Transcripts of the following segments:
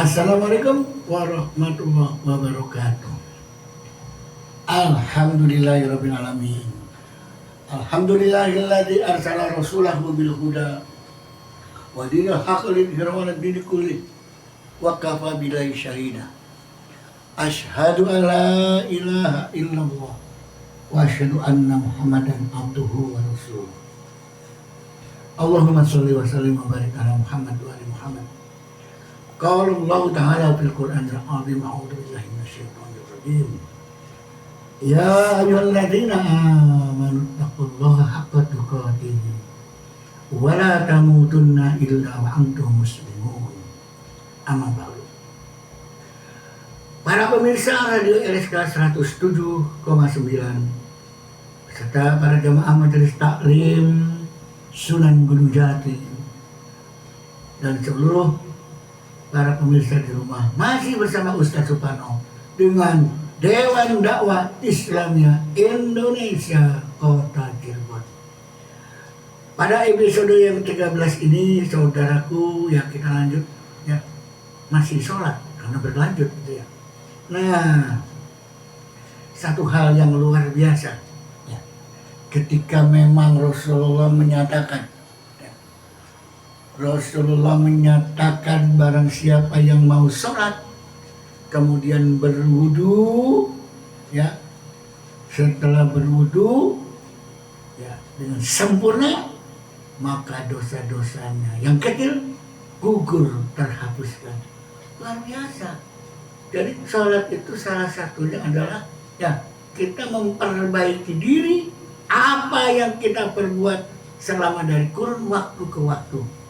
Assalamualaikum warahmatullahi wabarakatuh. Alhamdulillahirabbil alamin. Alhamdulillahilladzi arsala rasulahu bil huda wa dinil haqqi liyudhhirahu 'ala dini kulli wa kafa billahi syahida. Asyhadu an la ilaha illallah wa asyhadu anna Muhammadan abduhu wa rasuluh. Allahumma shalli wa sallim wa barik ala Muhammad wa ali Muhammad. Qala Allah Ta'ala fil Qur'anil 'azim, a'udzu billahi minasyaitonir rajim. Ya ayyuhalladzina amanu taqullaha haqqa tuqatih wa la tamutunna illa wa antum muslimun. Amma ba'du. Para pemirsa Radio RSK 107,9 beserta para jamaah Majelis Taklim Sunan Gunung Jati dan seluruh para pemirsa di rumah, masih bersama Ustaz Suparno dengan Dewan Dakwah Islamiyah Indonesia Kota Cirebon. Pada episode yang 13 ini, saudaraku, ya kita lanjut ya, masih sholat karena berlanjut gitu ya. Nah, satu hal yang luar biasa ya, ketika memang Rasulullah menyatakan barang siapa yang mau sholat kemudian berwudu ya, setelah berwudu ya dengan sempurna, maka dosa-dosanya yang kecil gugur terhapuskan. Luar biasa. Jadi sholat itu salah satunya adalah ya kita memperbaiki diri, apa yang kita perbuat selama dari kurun waktu ke waktu,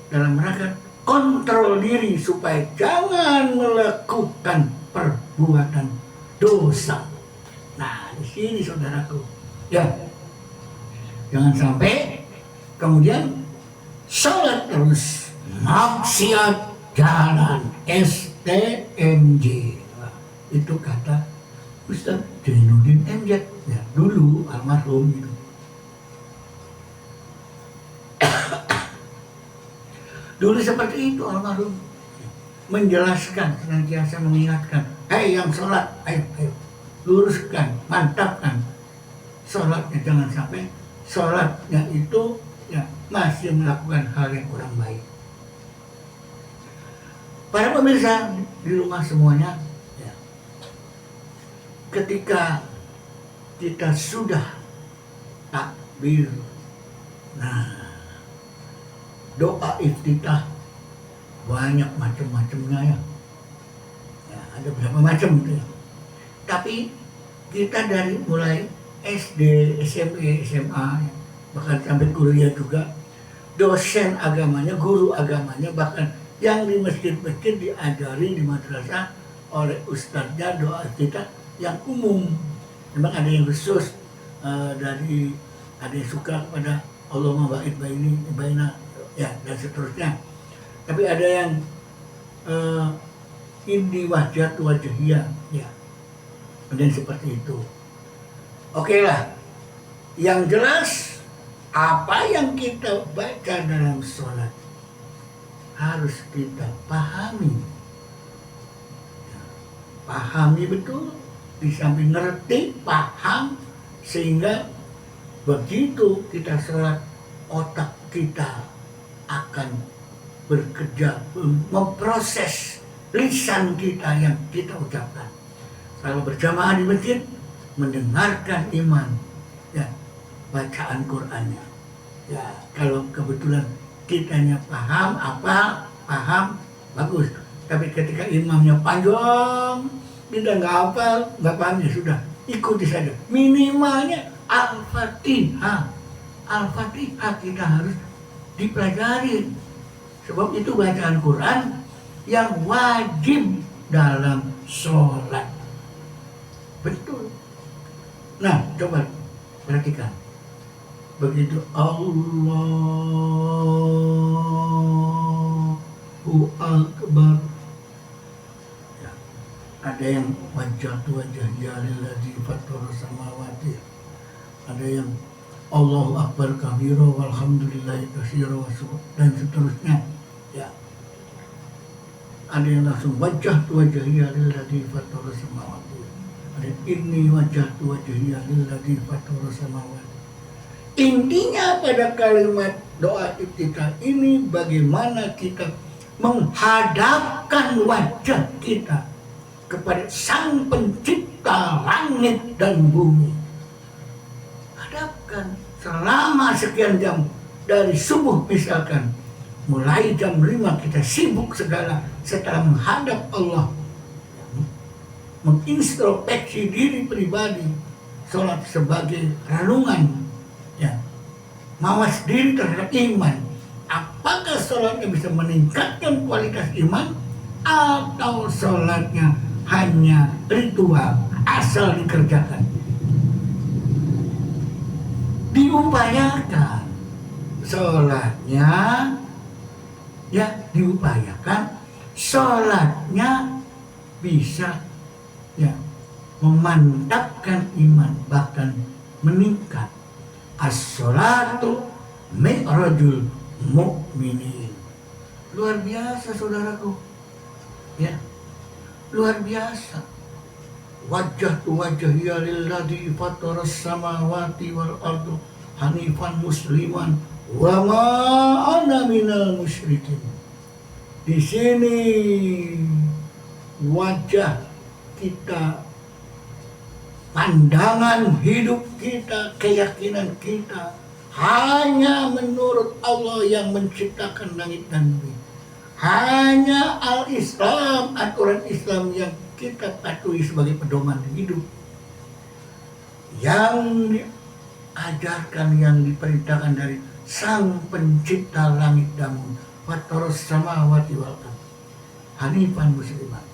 dalam rangka kontrol diri supaya jangan melakukan perbuatan dosa. Nah, di sini saudaraku, ya jangan sampai kemudian sholat terus maksiat jalan STMJ. Nah, itu kata Ustaz Jainuddin MZ ya, dulu almarhum gitu. Dulu seperti itu almarhum, menjelaskan, senantiasa mengingatkan, yang sholat, ayo luruskan, mantapkan sholatnya, jangan sampai sholatnya itu ya masih melakukan hal yang kurang baik. Para pemirsa di rumah semuanya ya, ketika kita sudah takbir, nah doa iftitah banyak macam-macamnya ya. Ya, ada berapa macam gitu ya. Tapi kita dari mulai SD, SMP, SMA ya, bahkan sampai kuliah juga, dosen agamanya, guru agamanya, bahkan yang di masjid-masjid diajari di madrasah oleh ustadznya doa iftitah yang umum. Memang ada yang khusus dari ada yang suka pada Allahumma ba'id baina ya dan seterusnya. Tapi ada yang indi wajhat wajhiyah ya, dan seperti itu. Oke lah, yang jelas apa yang kita baca dalam sholat harus kita pahami ya, pahami betul, di samping ngerti, paham, sehingga begitu kita sholat otak kita akan bekerja memproses lisan kita yang kita ucapkan. Kalau berjamaah di masjid, mendengarkan imam ya, bacaan Qur'annya ya, kalau kebetulan kitanya paham, bagus. Tapi ketika imamnya panjang, kita nggak hafal, nggak paham, ya sudah, ikuti saja. Minimalnya Al-Fatihah kita harus dipelajari, sebab itu bacaan Quran yang wajib dalam sholat. Betul. Nah, coba perhatikan, begitu Allahu Akbar ya, ada yang wajah jalilladzi fatara samawati, ada yang Allahu Akbar kabira walhamdulillahi katsira dan seterusnya ya. Ada yang langsung wajahiyya lilladzi fatara samawati. Ada inni wajjahtu wajhiyya lilladzi fatara samawati. Intinya pada kalimat doa iftitah ini bagaimana kita menghadapkan wajah kita kepada Sang Pencipta langit dan bumi. Hadapkan selama sekian jam dari subuh misalkan, mulai jam 5 kita sibuk segala setelah menghadap Allah, mengintrospeksi diri pribadi, sholat sebagai renungan, ya, mawas diri terhadap iman. Apakah sholatnya bisa meningkatkan kualitas iman atau sholatnya hanya ritual asal dikerjakan? Diupayakan sholatnya, ya diupayakan sholatnya bisa ya memantapkan iman, bahkan meningkat. As-sholatu mi'rajul mu'minin. Luar biasa saudaraku, ya luar biasa. Wajjahtu wajhiyya lilladzi fataras samawati wal ardu hanifan musliman wa ma ana minal musyrikin. Di sini wajah kita, pandangan hidup kita, keyakinan kita hanya menurut Allah yang menciptakan langit dan bumi. Hanya al-Islam, aturan Islam yang kita patuhi sebagai pedoman hidup, yang diajarkan, yang diperintahkan dari Sang Pencipta langit dan bumi. Fataras samawati wal ardh hanifan musliman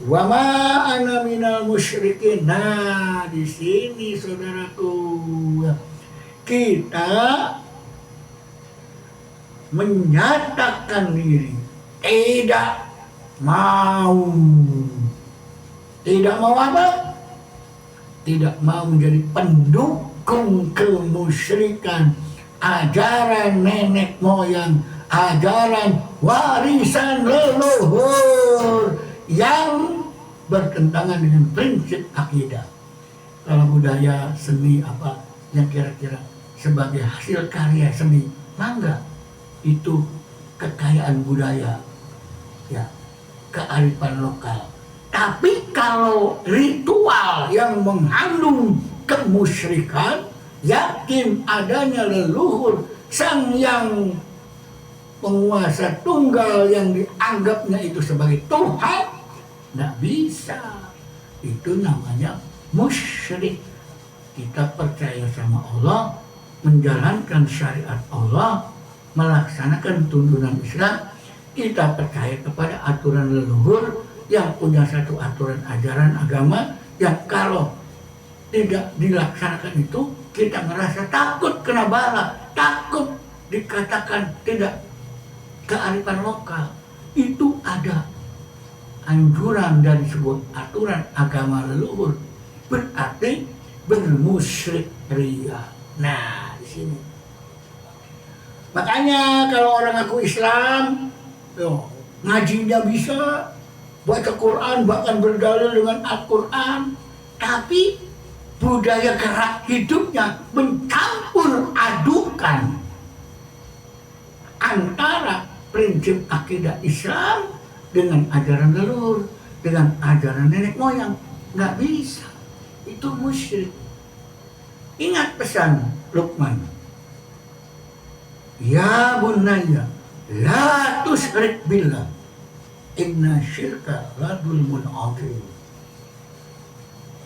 wa ma ana minal musyrikin. Nah, di sini saudaraku, kita menyatakan diri tidak mau apa? Tidak mau menjadi pendukung kemusyrikan, ajaran nenek moyang, ajaran warisan leluhur yang bertentangan dengan prinsip akidah. Kalau budaya seni apa yang kira-kira sebagai hasil karya seni, mangga, itu kekayaan budaya, ya, kearifan lokal. Tapi kalau ritual yang mengandung kemusyrikan, yakin adanya leluhur sang yang penguasa tunggal yang dianggapnya itu sebagai Tuhan, tidak bisa. Itu namanya musyrik. Kita percaya sama Allah, menjalankan syariat Allah, melaksanakan tuntunan Islam. Kita percaya kepada aturan leluhur yang punya satu aturan ajaran agama, yang kalau tidak dilaksanakan itu kita merasa takut kena bala, takut dikatakan tidak kearifan lokal. Itu ada anjuran dari sebuah aturan agama leluhur, berarti bermusyrik ria. Nah, di sini makanya kalau orang ngaku Islam, ngajinya bisa, baca Quran, bahkan berdalil dengan Al-Quran, tapi budaya gerak hidupnya mencampur adukan antara prinsip akidah Islam dengan ajaran leluhur, dengan ajaran nenek moyang. Nggak bisa, itu musyrik. Ingat pesan Luqman, ya bunayya la tusyrik billah inna syirka la dzulmun adzim.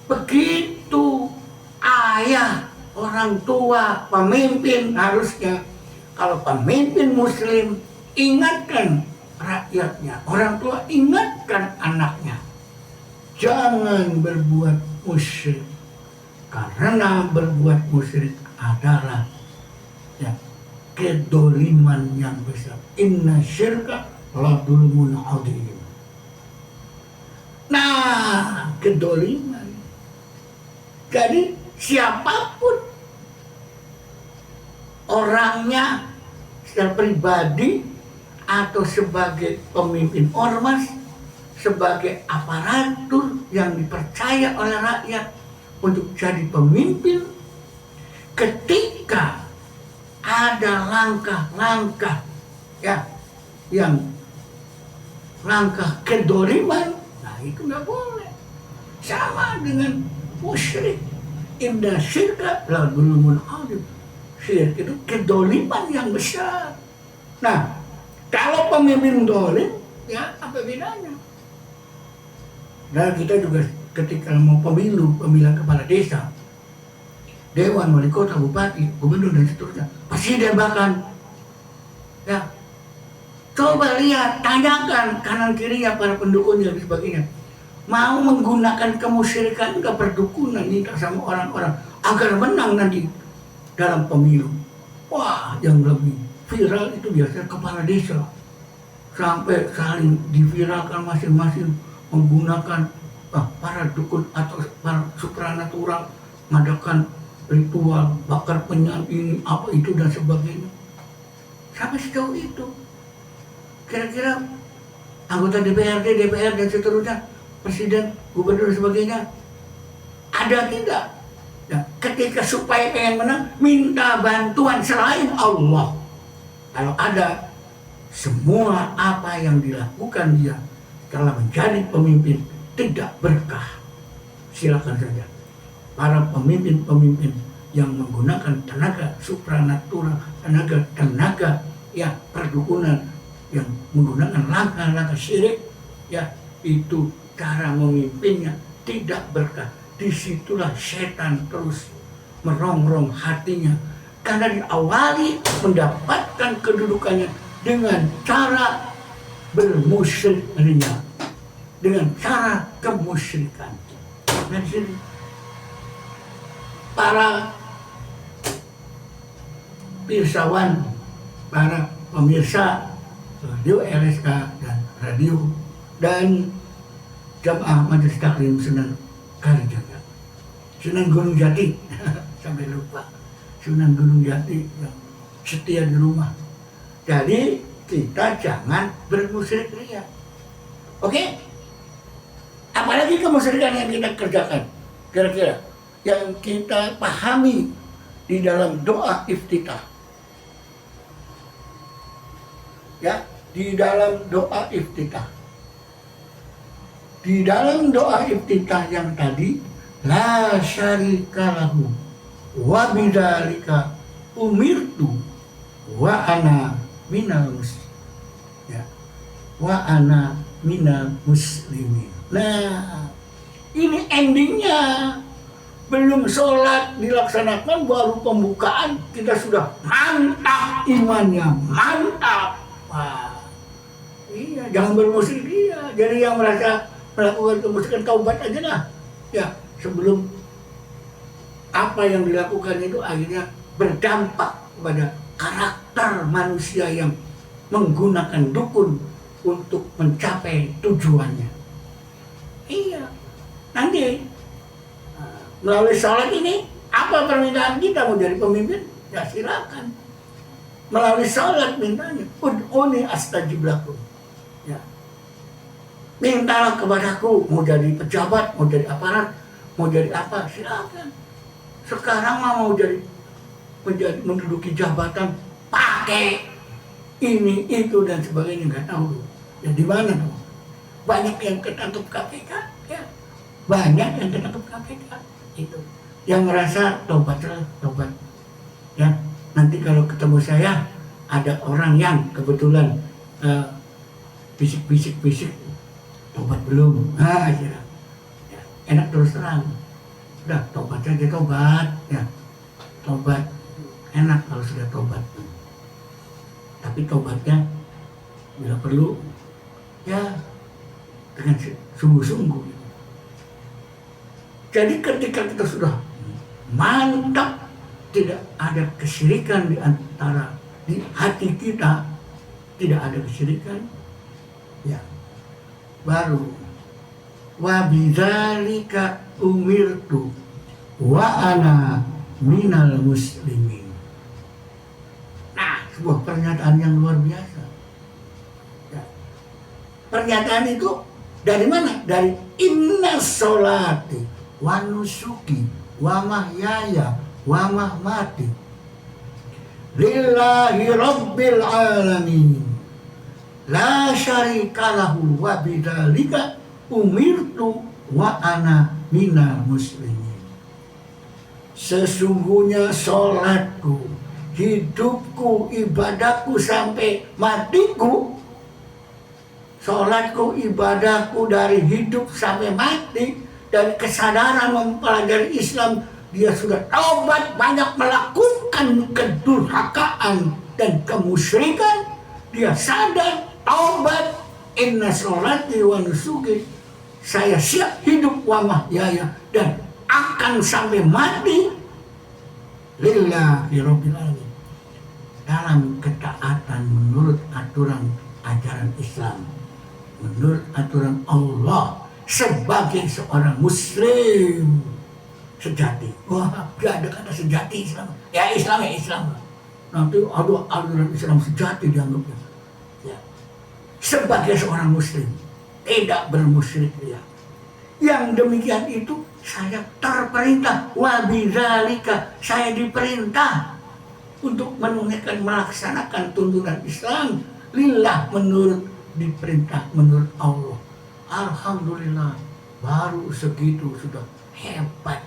Begitu ayah, orang tua, pemimpin harusnya, kalau pemimpin muslim ingatkan rakyatnya, orang tua ingatkan anaknya, jangan berbuat musyrik, karena berbuat musyrik adalah ya kedoliman yang besar. Inna syirka la dzulmun adzim. Nah, kedoliman. Jadi siapapun orangnya secara pribadi atau sebagai pemimpin ormas, sebagai aparatur yang dipercaya oleh rakyat untuk jadi pemimpin, ketika ada langkah-langkah ya yang langkah kedoliman, nah itu nggak boleh. Sama dengan musyrik, indah syirka la dulmun alim. Syirik itu kedoliman yang besar. Nah, kalau pemimpin dolim, ya apa bedanya? Dan kita juga ketika mau pemilihan kepala desa, dewan, wali kota, bupati, gubernur dan seterusnya, presiden bahkan, ya coba lihat, tanyakan kanan kirinya para pendukungnya dan sebagainya, mau menggunakan kemusyrikan juga perdukunan minta sama orang-orang agar menang nanti dalam pemilu. Wah, yang lebih viral itu biasanya kepala desa, sampai saling diviralkan masing-masing menggunakan para dukun atau para supranatural, mengadakan ritual bakar penyan ini apa itu dan sebagainya. Sampai sejauh itu. Kira-kira anggota DPRD, DPR dan seterusnya, presiden, gubernur dan sebagainya, ada tidak? Ya, ketika supaya pengen menang, minta bantuan selain Allah. Kalau ada, semua apa yang dilakukan dia setelah menjadi pemimpin tidak berkah. Silakan saja. Para pemimpin-pemimpin yang menggunakan tenaga supranatural, tenaga ya perdukunan, yang menggunakan langkah-langkah syirik, ya itu cara memimpinnya tidak berkah. Disitulah setan terus merongrong hatinya, karena diawali mendapatkan kedudukannya dengan cara bermusyrik ria, dengan cara kemusyrikan. Dan sini para pirsawan, para pemirsa radio LSK dan radio dan Jamaah Majelis Taklim Sunan Kalijaga, Sunan Gunung Jati sampai lupa, Sunan Gunung Jati yang setia di rumah. Jadi kita jangan bermusyrik ria. Oke? Apalagi kemusyrikan yang kita kerjakan, kira-kira yang kita pahami di dalam doa iftitah. Ya, di dalam doa iftitah. Di dalam doa iftitah yang tadi, la syarika lahu wa bidzalika umirtu wa ana minal muslimin. Ya. Wa ana minal muslimin. Nah, ini endingnya. Belum sholat dilaksanakan, baru pembukaan kita sudah mantap imannya, mantap. Wah, iya, jangan bermusyrik dia. Jadi yang merasa melakukan kemusyrikan, taubat aja lah. Ya, sebelum apa yang dilakukan itu akhirnya berdampak kepada karakter manusia yang menggunakan dukun untuk mencapai tujuannya. Iya, nanti melalui sholat ini, apa permintaan kita mau jadi pemimpin? Ya silakan. Melalui sholat mintanya, ud'uni astajib lakum. Ya. Mintalah kepadaku, mau jadi pejabat, mau jadi aparat, mau jadi apa, silakan. Sekarang mau menduduki jabatan, pakai ini, itu, dan sebagainya, nggak tahu. Ya di mana tuh? Banyak yang ketangkep KPK, ya. Banyak yang ketangkep KPK. Itu yang ngerasa tobat, ya nanti kalau ketemu saya ada orang yang kebetulan bisik tobat belum, ya, enak terus terang, udah tobat saja, ya tobat enak kalau sudah tobat, tapi tobatnya bila perlu ya dengan sungguh-sungguh. Jadi ketika kita sudah mantap, tidak ada kesyirikan di antara di hati kita, tidak ada kesyirikan, ya baru wa bidzalika umirtu wa ana minal muslimin. Nah, sebuah pernyataan yang luar biasa. pernyataan itu dari mana? Dari inna sholati wa nusuki wa mahyaya wa mahmati lillahi rabbil alamin la syarika lahu wa bidzalika umirtu wa ana minal muslimin. Sesungguhnya sholatku, hidupku, ibadahku sampai matiku, sholatku, ibadahku dari hidup sampai mati, dari kesadaran mempelajari Islam, dia sudah taubat, banyak melakukan kedurhakaan dan kemusyrikan, dia sadar, taubat, inna sholati wa nusuki, saya siap hidup wa mahyaya dan akan sampai mati lillahi rabbil alamin, dalam ketaatan menurut aturan ajaran Islam, menurut aturan Allah sebagai seorang muslim sejati. Wah, gak ada kata sejati Islam. Ya Islam ya Islam. Nanti ada aturan Islam sejati dianggapnya. Ya. Sebagai seorang muslim, tidak bermusyrik ya. Yang demikian itu saya terperintah, wa bidzalika, saya diperintah untuk menunaikan melaksanakan tuntunan Islam lillah, menurut diperintah menurut Allah. Alhamdulillah, baru segitu sudah hebat.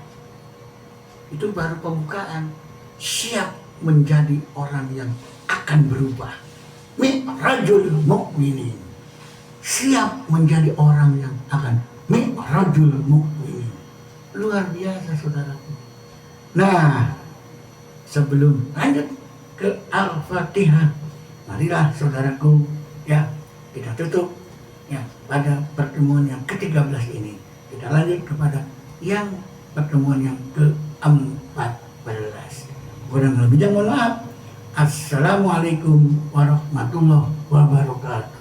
Itu baru pembukaan. Siap menjadi orang yang akan berubah. Mi'rajul mu'minin. Siap menjadi orang yang akan mi'rajul mu'minin. Luar biasa saudaraku. Nah, sebelum lanjut ke Al-Fatihah, marilah saudaraku ya kita tutup ya pada pertemuan yang ke-13 ini. Kita lanjut kepada yang pertemuan yang ke-14. Kurang lebihnya mohon maaf. Assalamualaikum warahmatullahi wabarakatuh.